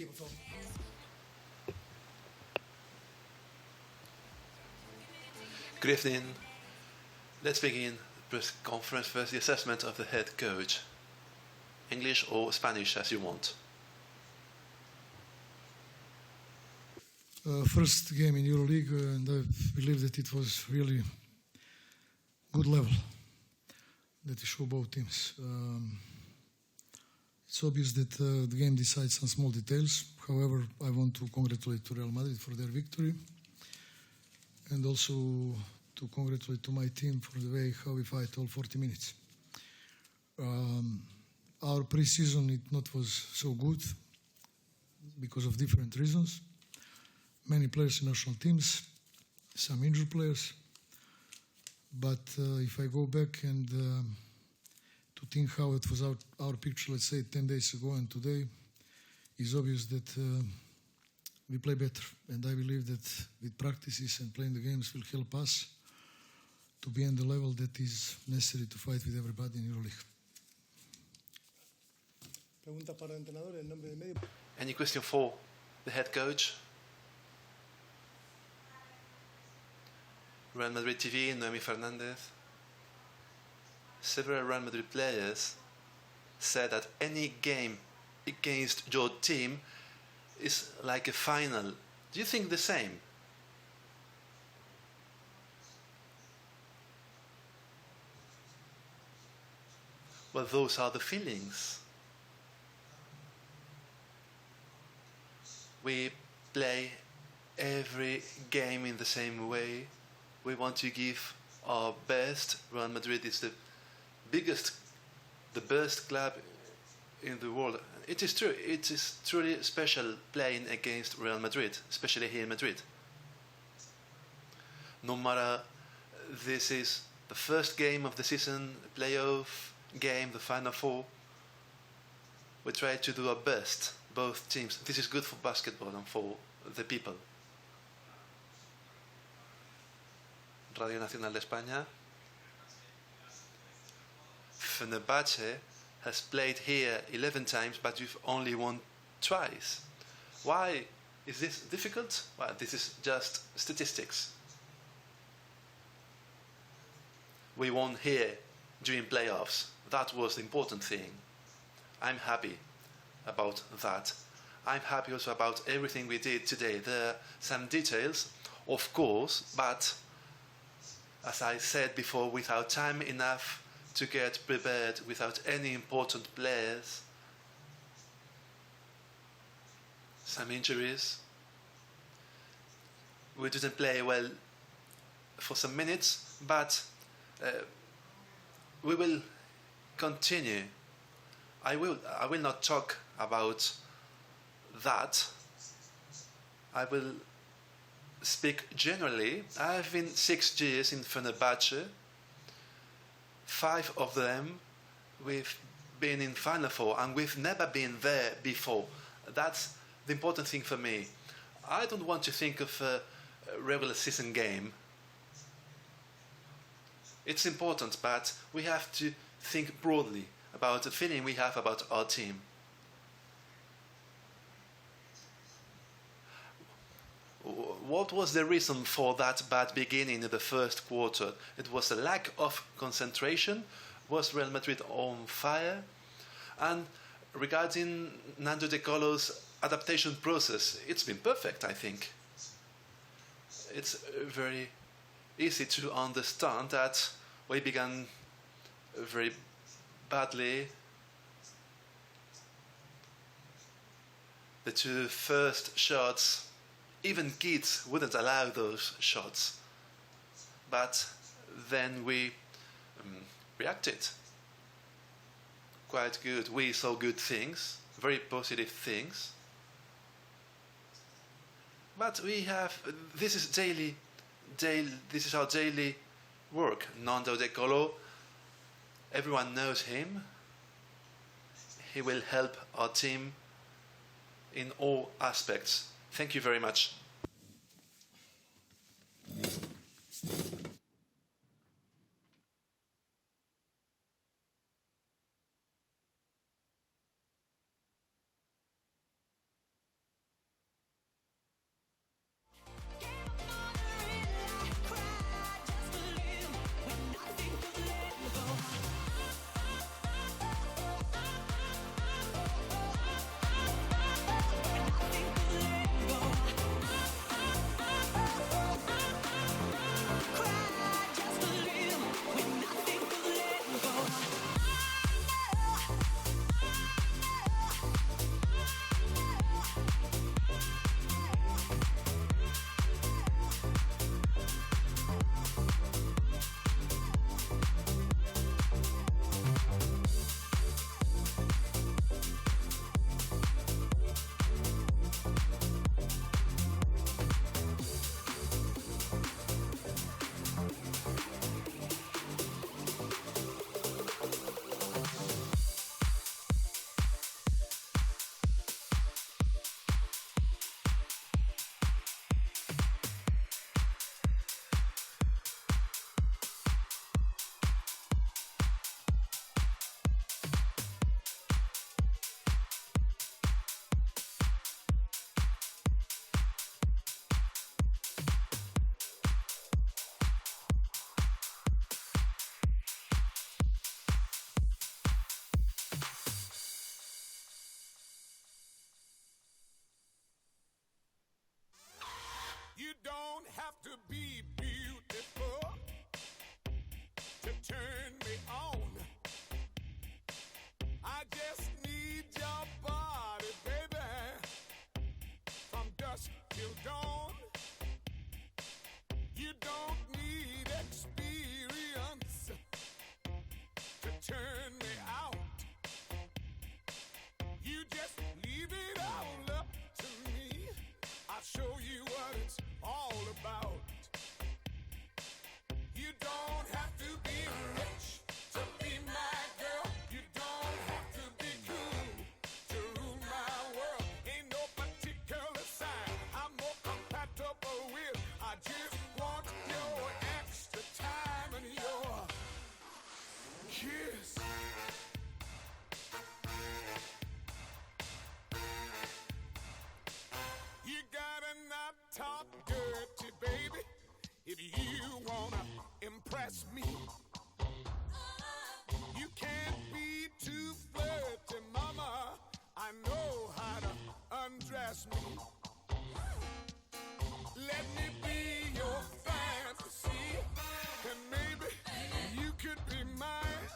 por favor. Good evening. Let's begin the press conference first, the assessment of the head coach. English or Spanish, as you want. First game in EuroLeague, and I believe that it was really good level that we show both teams. It's obvious that the game decides on small details. However, I want to congratulate to Real Madrid for their victory, and also to congratulate to my team for the way how we fight all 40 minutes. Our pre-season it not was so good because of different reasons. Many players in national teams, some injured players. But if I go back and to think how it was our picture, let's say 10 days ago and today, it's obvious that we play better. And I believe that with practices and playing the games will help us to be on the level that is necessary to fight with everybody in EuroLeague. Any question for the head coach? Real Madrid TV, Noemi Fernandez. Several Real Madrid players said that any game against your team is like a final. Do you think the same? Well, those are the feelings. We play every game in the same way. We want to give our best. Real Madrid is the best club in the world. It is true. It is truly special playing against Real Madrid, especially here in Madrid. No matter this is the first game of the season, playoff game, the Final Four, we try to do our best, both teams. This is good for basketball and for the people. Radio Nacional de España. Fenerbahçe has played here 11 times, but you've only won twice. Why is this difficult? Well, this is just statistics. We won here during playoffs. That was the important thing. I'm happy about that. I'm happy also about everything we did today. There are some details, of course, but as I said before, without time enough to get prepared, without any important players, some injuries, we didn't play well for some minutes, but we will continue. I will not talk about that. I will speak generally. I've been 6 years in Fenerbahçe. 5 of them we've been in Final Four, and we've never been there before. That's the important thing for me. I don't want to think of a regular season game. It's important, but we have to think broadly about the feeling we have about our team. What was the reason for that bad beginning in the first quarter? It was a lack of concentration. Was Real Madrid on fire? And regarding Nando De Colo's adaptation process, it's been perfect, I think. It's very easy to understand that we began very badly. The 2 first shots, even kids wouldn't allow those shots. But then we reacted quite good. We saw good things, very positive things. But we have, this is this is our daily work. Nando De Colo, everyone knows him. He will help our team in all aspects. Thank you very much. have to be beautiful to turn me on. I just need your body, baby, from dusk till dawn. You don't need experience to turn me out. You just leave it all up to me. I'll show you what it's all about. You don't have to be rich to be my girl. You don't have to be cool to rule my world. Ain't no particular sign I'm more compatible with. I just want your extra time and your kiss. You gotta not talk dirty, baby, if you wanna impress me. You can't be too flirty, mama. I know how to undress me. Let me be your fantasy, and maybe you could be mine.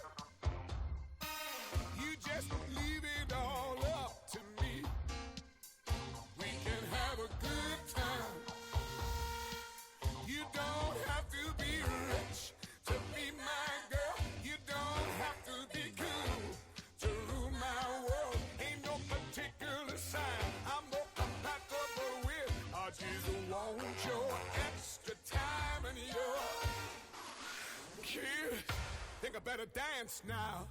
You just leave it all up to me. We can have a good time. You don't have to be rich to be my girl. You don't have to be cool to rule my world. Ain't no particular sign I'm more compatible with. I just want your extra time and your kiss. Think I better dance now.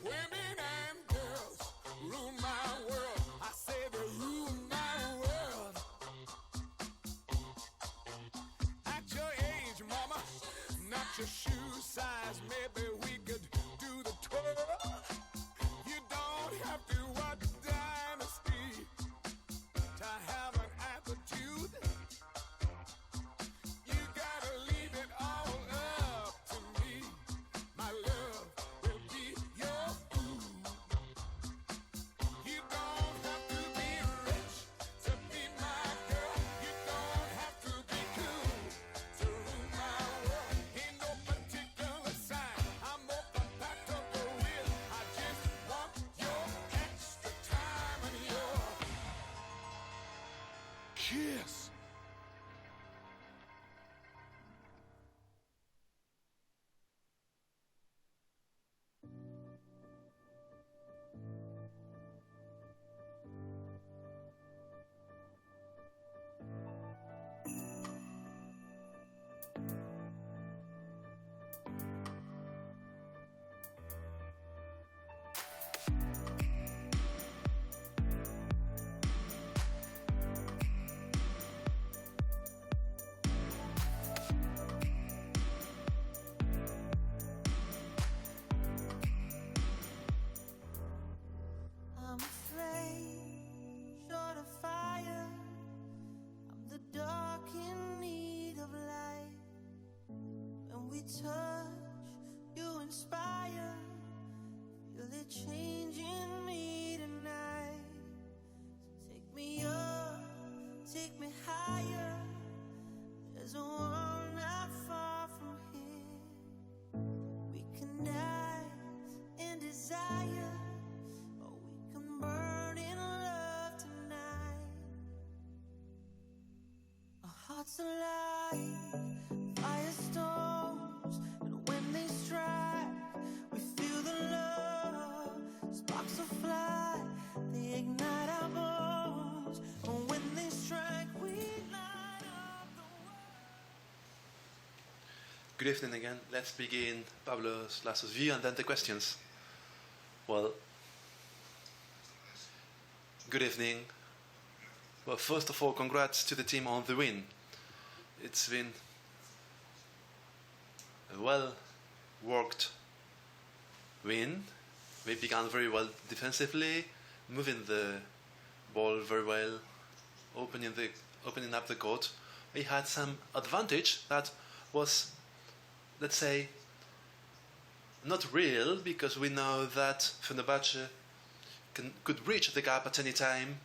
Women and girls rule my world. I say they rule my world. At your age, mama, not your shoe size, maybe we could do the twirl. You don't have to watch Dynasty to have an attitude. You gotta leave it all up to me. My love will be your food. You don't have to be rich to be my girl. You don't have to be cool to rule my world. Ain't no particular sign I'm more compatible with. I just want your extra time and your kiss. I'm afraid, short of fire. I'm the dark in need of light. When we touch, you inspire. Feel it changing me tonight. So take me up, take me higher. There's a world not far from here. We can die in desire, or we can burn in love tonight. Our hearts alive, firestorms, and when they strike, we feel the love. Sparks will fly, they ignite our bones. And when they strike, we light up the world. Good evening again. Let's begin Pablo's last view and then the questions. Well, good evening. Well, first of all, congrats to the team on the win. It's been a well-worked win. We began very well defensively, moving the ball very well, opening up the court. We had some advantage that was, let's say, not real, because we know that Fenerbahçe could reach the gap at any time.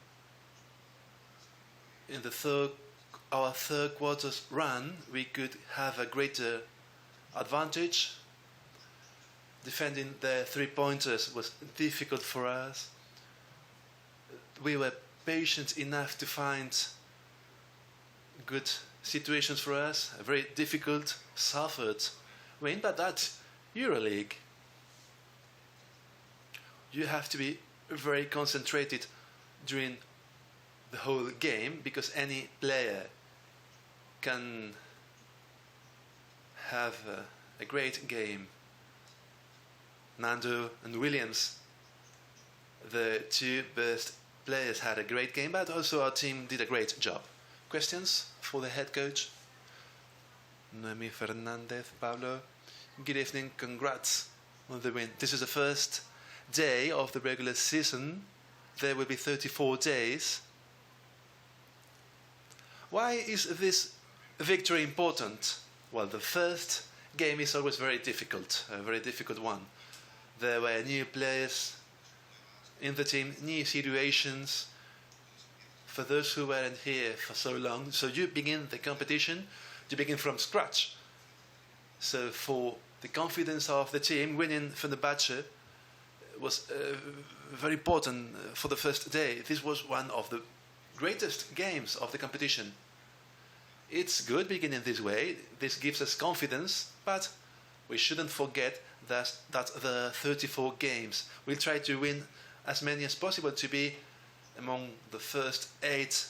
In our third quarter's run, we could have a greater advantage. Defending the three-pointers was difficult for us. We were patient enough to find good situations for us. A very difficult, suffered win, but that's EuroLeague. You have to be very concentrated during the whole game, because any player can have a great game. Nando and Williams, the two best players, had a great game, but also our team did a great job. Questions for the head coach? Noemi Fernandez, Pablo. Good evening, congrats on the win. This is the first day of the regular season. There will be 34 days. Why is this victory important? Well, the first game is always very difficult, a very difficult one. There were new players in the team, new situations for those who weren't here for so long. So you begin the competition, you begin from scratch. So for the confidence of the team, winning Fenerbahçe was very important for the first day. This was one of the greatest games of the competition. It's good beginning this way. This gives us confidence, but we shouldn't forget that the 34 games. We'll try to win as many as possible to be among the first 8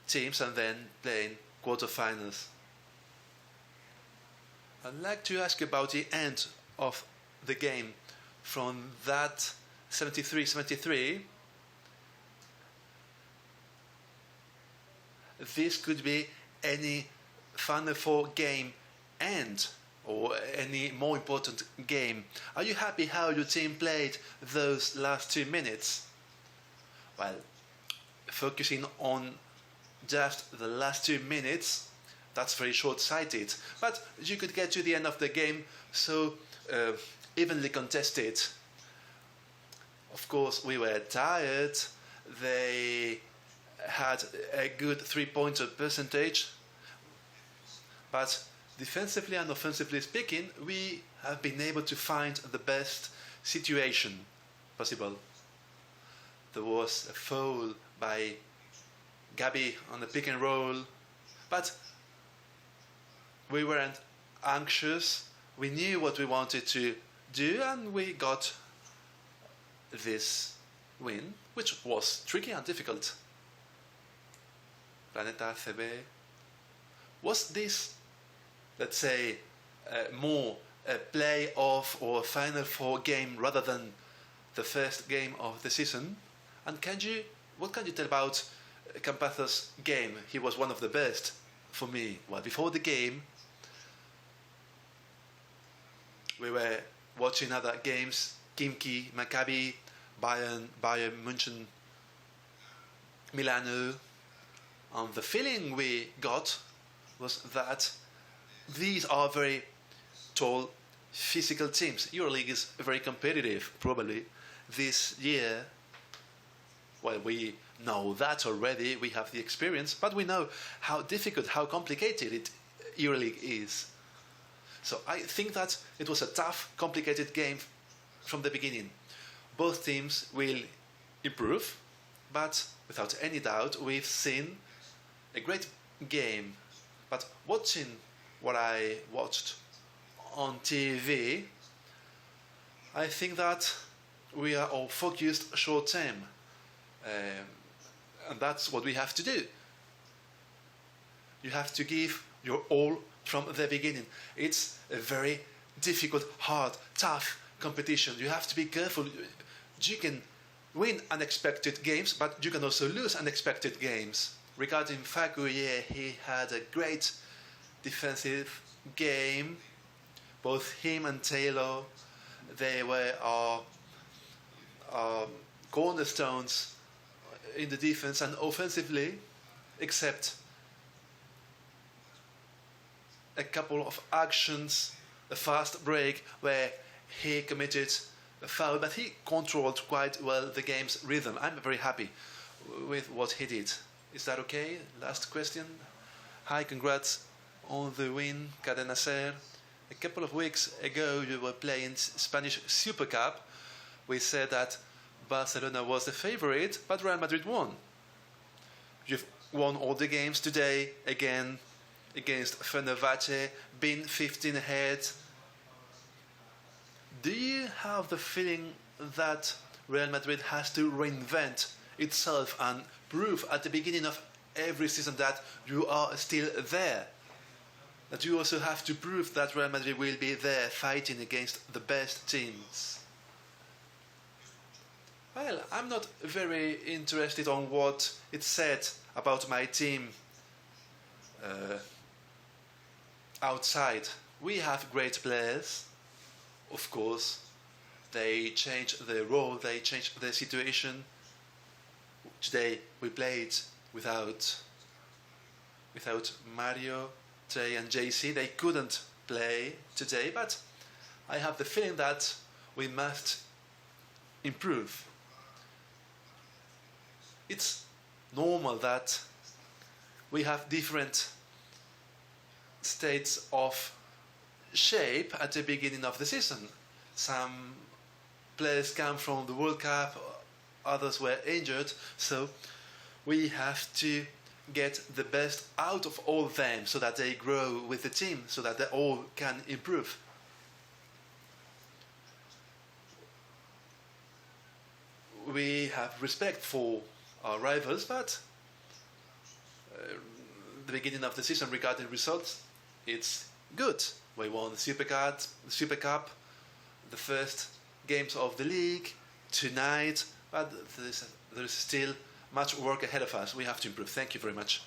teams and then playing quarterfinals. I'd like to ask you about the end of the game. From that 73-73, this could be any Final Four game end, or any more important game. Are you happy how your team played those last 2 minutes? Well, focusing on just the last 2 minutes, that's very short-sighted. But you could get to the end of the game so evenly contested. Of course, we were tired. They had a good three-pointer percentage. But defensively and offensively speaking, we have been able to find the best situation possible. There was a foul by Gabi on the pick and roll, but we weren't anxious. We knew what we wanted to do, and we got this win, which was tricky and difficult. Planeta CB. Was this, let's say, more a play-off or a Final Four game rather than the first game of the season? And what can you tell about Campazzo's game? He was one of the best for me. Well, before the game, we were watching other games, Kimki, Maccabi, Bayern München, Milano, and the feeling we got was that these are very tall, physical teams. EuroLeague is very competitive, probably. This year, well, we know that already, we have the experience, but we know how difficult, how complicated EuroLeague is. So I think that it was a tough, complicated game from the beginning. Both teams will improve, but without any doubt, we've seen a great game. But watching what I watched on TV, I think that we are all focused short term. And that's what we have to do. You have to give your all from the beginning. It's a very difficult, hard, tough competition. You have to be careful. You can win unexpected games, but you can also lose unexpected games. Regarding Faguier, he had a great defensive game. Both him and Taylor, they were our cornerstones in the defense and offensively, except a couple of actions, a fast break where he committed a foul, but he controlled quite well the game's rhythm. I'm very happy with what he did. Is that okay? Last question. Hi, congrats on the win, Cadena Ser. A couple of weeks ago, you were playing Spanish Super Cup. We said that Barcelona was the favorite, but Real Madrid won. You've won all the games today, again, against Fenerbahçe, been 15 ahead. Do you have the feeling that Real Madrid has to reinvent itself and prove at the beginning of every season that you are still there? That you also have to prove that Real Madrid will be there fighting against the best teams? Well, I'm not very interested on what it said about my team outside. We have great players, of course. They change their role, they change their situation. Today we played without Mario, Trey and JC. They couldn't play today, but I have the feeling that we must improve. It's normal that we have different states of shape at the beginning of the season. Some players come from the World Cup, others were injured, so we have to get the best out of all of them so that they grow with the team, so that they all can improve. We have respect for our rivals, but the beginning of the season regarding results, it's good. We won the Super Cup, the first games of the league tonight, but there is still much work ahead of us. We have to improve. Thank you very much.